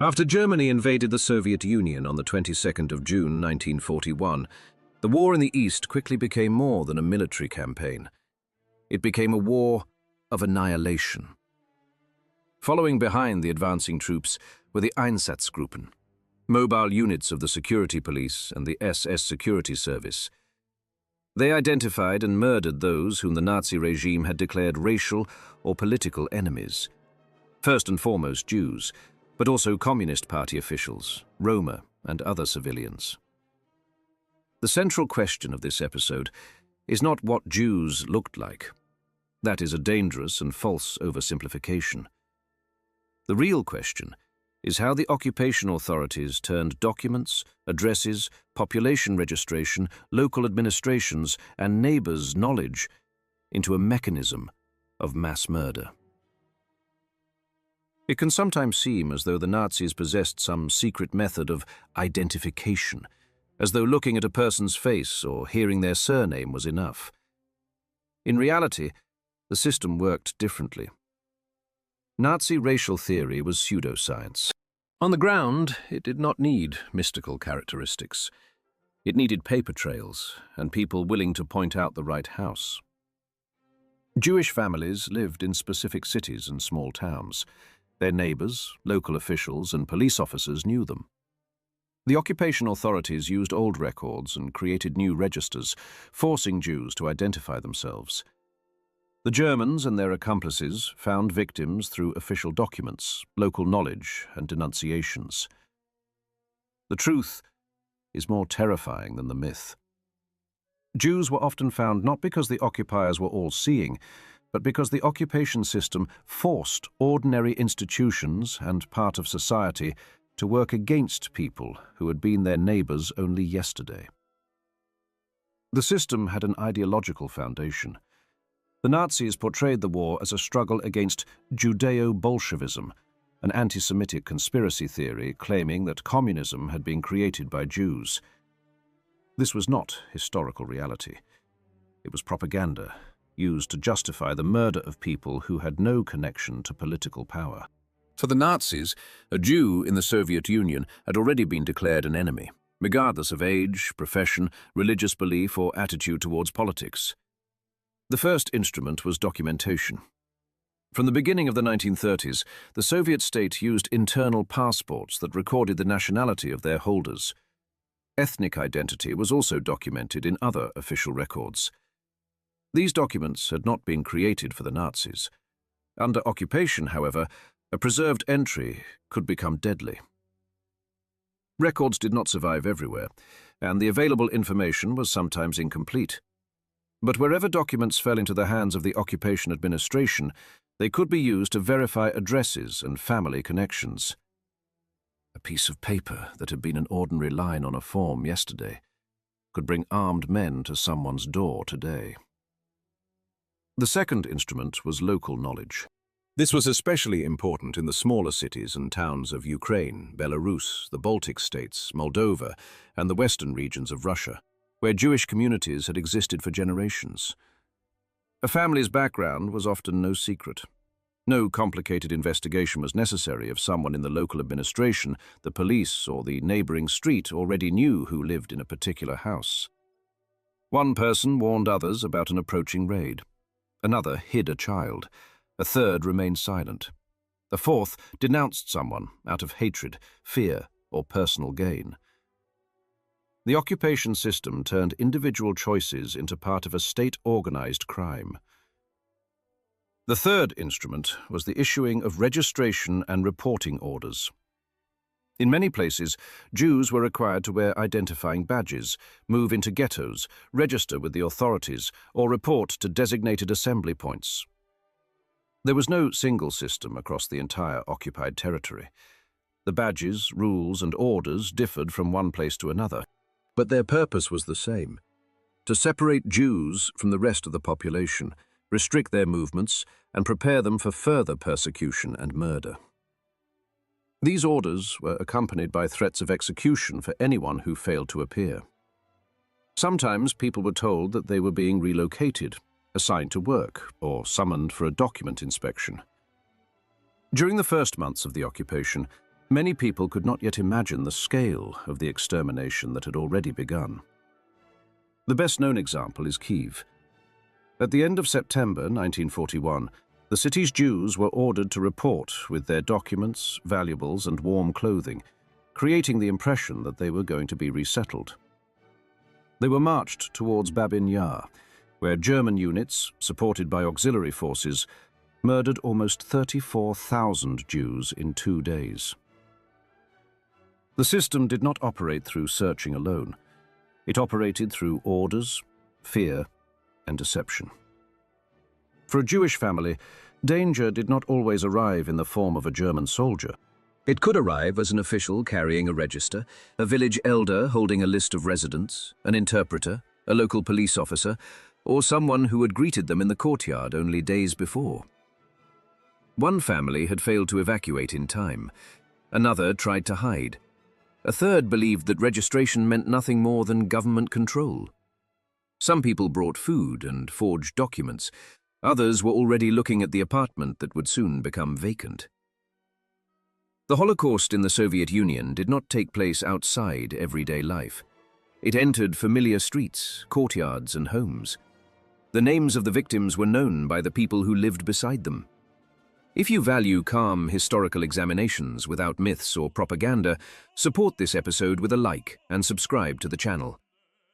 After Germany invaded the Soviet Union on the 22nd of June 1941, the war in the East quickly became more than a military campaign. It became a war of annihilation. Following behind the advancing troops were the Einsatzgruppen, mobile units of the security police and the SS security service. They identified and murdered those whom the Nazi regime had declared racial or political enemies. First and foremost Jews, but also Communist Party officials, Roma, and other civilians. The central question of this episode is not what Jews looked like. That is a dangerous and false oversimplification. The real question is how the occupation authorities turned documents, addresses, population registration, local administrations, and neighbours' knowledge into a mechanism of mass murder. It can sometimes seem as though the Nazis possessed some secret method of identification, as though looking at a person's face or hearing their surname was enough. In reality, the system worked differently. Nazi racial theory was pseudoscience. On the ground, it did not need mystical characteristics. It needed paper trails and people willing to point out the right house. Jewish families lived in specific cities and small towns. Their neighbours, local officials, and police officers knew them. The occupation authorities used old records and created new registers, forcing Jews to identify themselves. The Germans and their accomplices found victims through official documents, local knowledge, and denunciations. The truth is more terrifying than the myth. Jews were often found not because the occupiers were all-seeing, but because the occupation system forced ordinary institutions and part of society to work against people who had been their neighbours only yesterday. The system had an ideological foundation. The Nazis portrayed the war as a struggle against Judeo-Bolshevism, an anti-Semitic conspiracy theory claiming that communism had been created by Jews. This was not historical reality. It was propaganda, used to justify the murder of people who had no connection to political power. For the Nazis, a Jew in the Soviet Union had already been declared an enemy, regardless of age, profession, religious belief, or attitude towards politics. The first instrument was documentation. From the beginning of the 1930s, the Soviet state used internal passports that recorded the nationality of their holders. Ethnic identity was also documented in other official records. These documents had not been created for the Nazis. Under occupation, however, a preserved entry could become deadly. Records did not survive everywhere, and the available information was sometimes incomplete. But wherever documents fell into the hands of the occupation administration, they could be used to verify addresses and family connections. A piece of paper that had been an ordinary line on a form yesterday could bring armed men to someone's door today. The second instrument was local knowledge. This was especially important in the smaller cities and towns of Ukraine, Belarus, the Baltic states, Moldova, and the western regions of Russia, where Jewish communities had existed for generations. A family's background was often no secret. No complicated investigation was necessary if someone in the local administration, the police, or the neighbouring street already knew who lived in a particular house. One person warned others about an approaching raid. Another hid a child. A third remained silent. A fourth denounced someone out of hatred, fear, or personal gain. The occupation system turned individual choices into part of a state-organized crime. The third instrument was the issuing of registration and reporting orders. In many places, Jews were required to wear identifying badges, move into ghettos, register with the authorities, or report to designated assembly points. There was no single system across the entire occupied territory. The badges, rules, and orders differed from one place to another. But their purpose was the same: to separate Jews from the rest of the population, restrict their movements, and prepare them for further persecution and murder. These orders were accompanied by threats of execution for anyone who failed to appear. Sometimes people were told that they were being relocated, assigned to work, or summoned for a document inspection. During the first months of the occupation, Many people could not yet imagine the scale of the extermination that had already begun. The best-known example is Kiev. At the end of September 1941, the city's Jews were ordered to report with their documents, valuables, and warm clothing, creating the impression that they were going to be resettled. They were marched towards Babin Yar, where German units, supported by auxiliary forces, murdered almost 34,000 Jews in 2 days. The system did not operate through searching alone. It operated through orders, fear, and deception. For a Jewish family, danger did not always arrive in the form of a German soldier. It could arrive as an official carrying a register, a village elder holding a list of residents, an interpreter, a local police officer, or someone who had greeted them in the courtyard only days before. One family had failed to evacuate in time. Another tried to hide. A third believed that registration meant nothing more than government control. Some people brought food and forged documents. Others were already looking at the apartment that would soon become vacant. The Holocaust in the Soviet Union did not take place outside everyday life. It entered familiar streets, courtyards, and homes. The names of the victims were known by the people who lived beside them. If you value calm historical examinations without myths or propaganda, support this episode with a like and subscribe to the channel.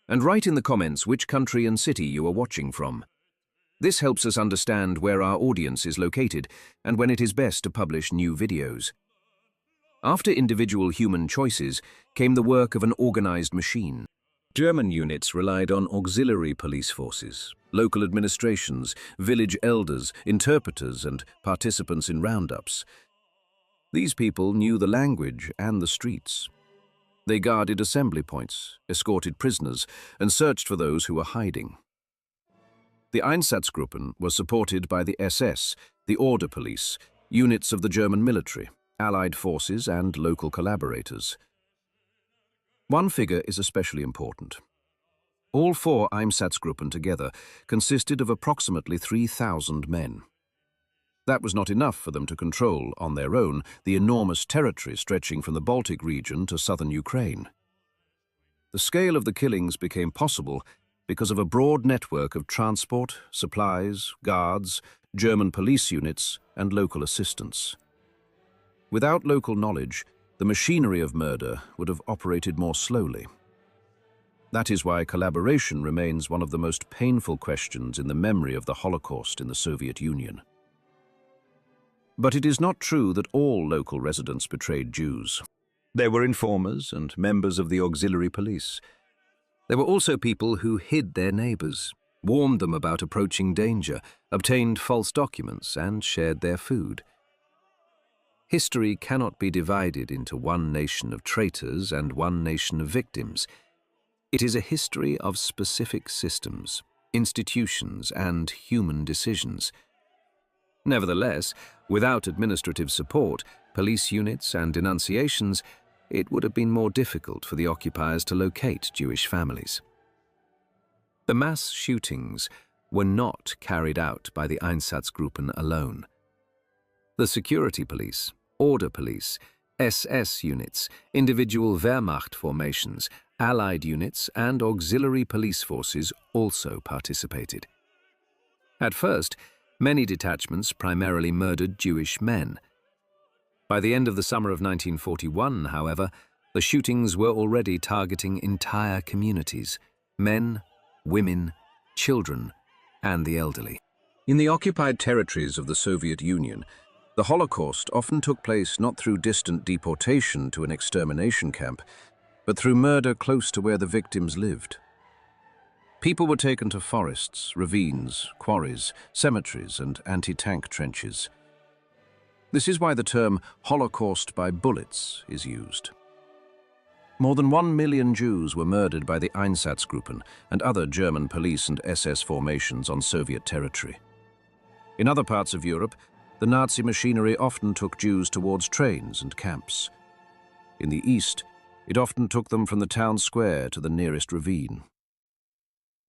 And write in the comments which country and city you are watching from. This helps us understand where our audience is located and when it is best to publish new videos. After individual human choices came the work of an organized machine. German units relied on auxiliary police forces, local administrations, village elders, interpreters, and participants in roundups. These people knew the language and the streets. They guarded assembly points, escorted prisoners, and searched for those who were hiding. The Einsatzgruppen were supported by the SS, the Order Police, units of the German military, Allied forces, and local collaborators. One figure is especially important. All 4 Einsatzgruppen together consisted of approximately 3,000 men. That was not enough for them to control, on their own, the enormous territory stretching from the Baltic region to southern Ukraine. The scale of the killings became possible because of a broad network of transport, supplies, guards, German police units, and local assistance. Without local knowledge, the machinery of murder would have operated more slowly. That is why collaboration remains one of the most painful questions in the memory of the Holocaust in the Soviet Union. But it is not true that all local residents betrayed Jews. There were informers and members of the auxiliary police. There were also people who hid their neighbours, warned them about approaching danger, obtained false documents, and shared their food. History cannot be divided into one nation of traitors and one nation of victims. It is a history of specific systems, institutions, and human decisions. Nevertheless, without administrative support, police units, and denunciations, it would have been more difficult for the occupiers to locate Jewish families. The mass shootings were not carried out by the Einsatzgruppen alone. The security police, order police, SS units, individual Wehrmacht formations, Allied units, and auxiliary police forces also participated. At first, many detachments primarily murdered Jewish men. By the end of the summer of 1941, however, the shootings were already targeting entire communities: men, women, children, and the elderly. In the occupied territories of the Soviet Union, the Holocaust often took place not through distant deportation to an extermination camp, but through murder close to where the victims lived. People were taken to forests, ravines, quarries, cemeteries, and anti-tank trenches. This is why the term Holocaust by bullets is used. More than 1 million Jews were murdered by the Einsatzgruppen and other German police and SS formations on Soviet territory. In other parts of Europe, the Nazi machinery often took Jews towards trains and camps. In the East, it often took them from the town square to the nearest ravine.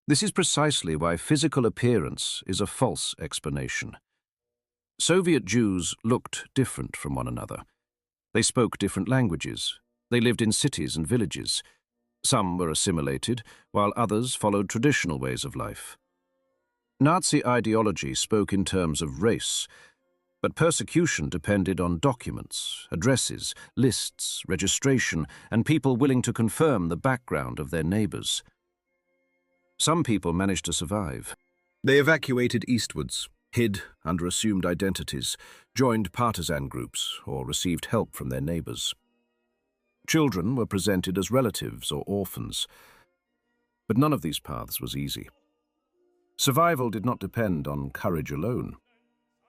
This is precisely why physical appearance is a false explanation. Soviet Jews looked different from one another. They spoke different languages. They lived in cities and villages. Some were assimilated, while others followed traditional ways of life. Nazi ideology spoke in terms of race, but persecution depended on documents, addresses, lists, registration, and people willing to confirm the background of their neighbours. Some people managed to survive. They evacuated eastwards, hid under assumed identities, joined partisan groups, or received help from their neighbours. Children were presented as relatives or orphans, but none of these paths was easy. Survival did not depend on courage alone.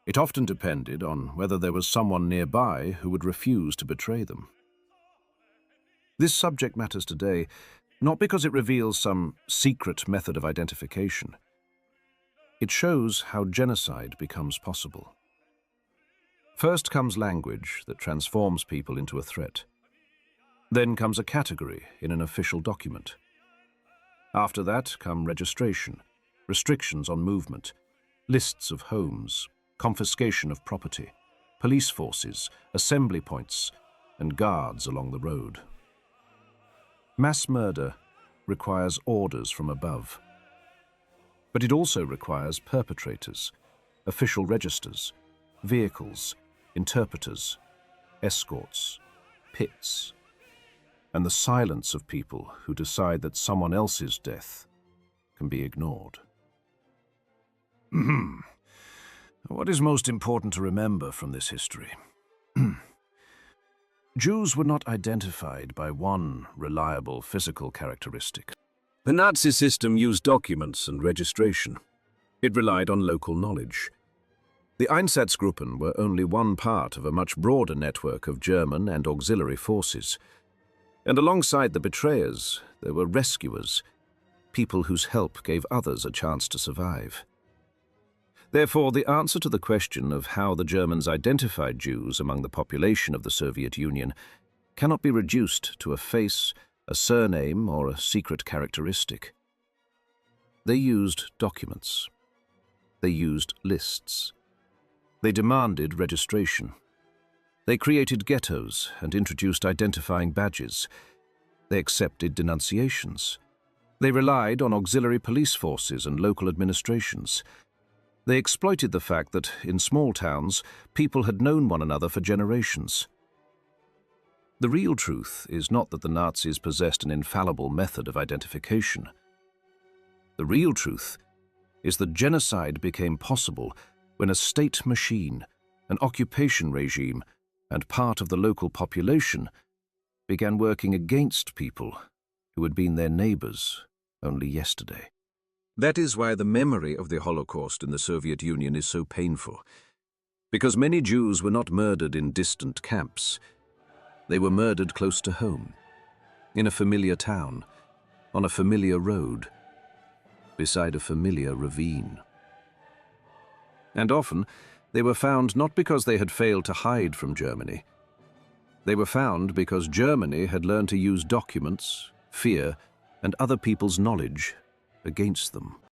It often depended on whether there was someone nearby who would refuse to betray them. This subject matters today, not because it reveals some secret method of identification. It shows how genocide becomes possible. First comes language that transforms people into a threat. Then comes a category in an official document. After that come registration, restrictions on movement, lists of homes, confiscation of property, police forces, assembly points, and guards along the road. Mass murder requires orders from above. But it also requires perpetrators, official registers, vehicles, interpreters, escorts, pits, and the silence of people who decide that someone else's death can be ignored. What is most important to remember from this history? Jews were not identified by one reliable physical characteristic. The Nazi system used documents and registration. It relied on local knowledge. The Einsatzgruppen were only one part of a much broader network of German and auxiliary forces. And alongside the betrayers, there were rescuers, people whose help gave others a chance to survive. Therefore, the answer to the question of how the Germans identified Jews among the population of the Soviet Union cannot be reduced to a face, a surname, or a secret characteristic. They used documents. They used lists. They demanded registration. They created ghettos and introduced identifying badges. They accepted denunciations. They relied on auxiliary police forces and local administrations. They exploited the fact that, in small towns, people had known one another for generations. The real truth is not that the Nazis possessed an infallible method of identification. The real truth is that genocide became possible when a state machine, an occupation regime, and part of the local population began working against people who had been their neighbours only yesterday. That is why the memory of the Holocaust in the Soviet Union is so painful, because many Jews were not murdered in distant camps. They were murdered close to home, in a familiar town, on a familiar road, beside a familiar ravine. And often, they were found not because they had failed to hide from Germany. They were found because Germany had learned to use documents, fear, and other people's knowledge against them.